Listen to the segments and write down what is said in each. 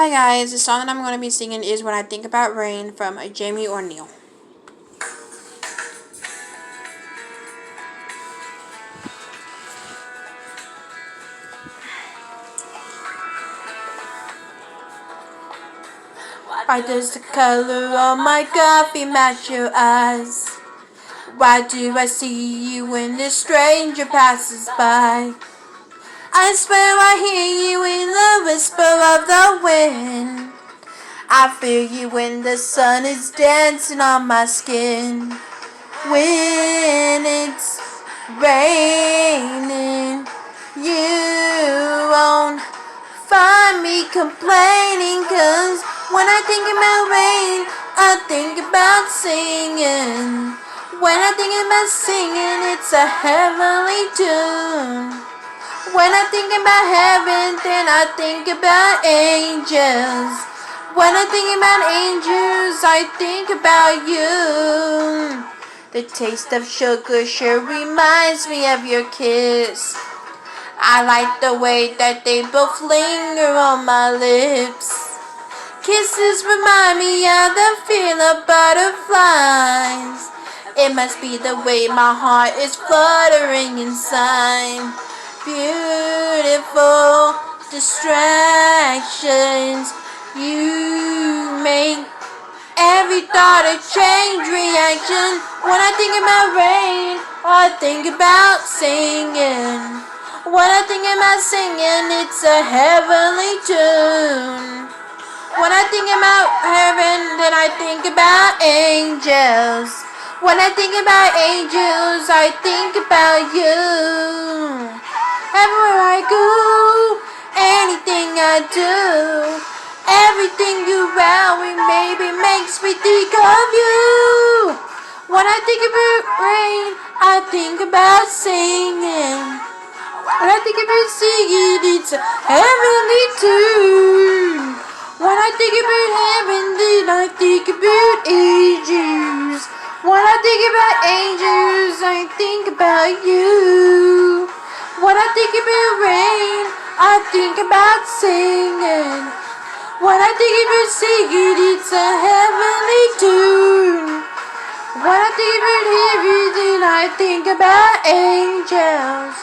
Hi guys, the song that I'm going to be singing is When I Think About Rain from Jamie O'Neal. Why does the color of my coffee match your eyes? Why do I see you when the stranger passes by? I swear I hear you in the whisper of the wind. I feel you when the sun is dancing on my skin. When it's raining, you won't find me complaining, 'cause when I think about rain, I think about singing. When I think about singing, it's a heavenly tune. When I think about heaven, then I think about angels. When I think about angels, I think about you. The taste of sugar sure reminds me of your kiss. I like the way that they both linger on my lips. Kisses remind me of the feel of butterflies. It must be the way my heart is fluttering inside. Beautiful distractions. You make every thought a change reaction. When I think about rain, I think about singing. When I think about singing, it's a heavenly tune. When I think about heaven, then I think about angels. When I think about angels, I think about you. Everywhere I go, anything I do, everything you around me maybe makes me think of you. When I think about rain, I think about singing. When I think about singing, it's a heavenly tune. When I think about heaven, then I think about angels. When I think about angels, I think about you. When I think about rain, I think about singing. When I think about singing, it's a heavenly tune. When I think about heaven, then I think about angels.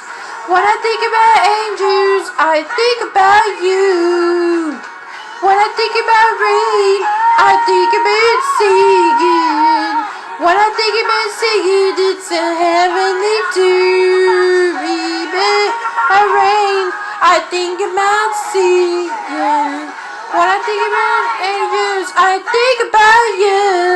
When I think about angels, I think about you. When I think about rain, I think about singing. When I think about singing, it's a heavenly tune. Rain, I think about singing. When I think about angels, I think about you.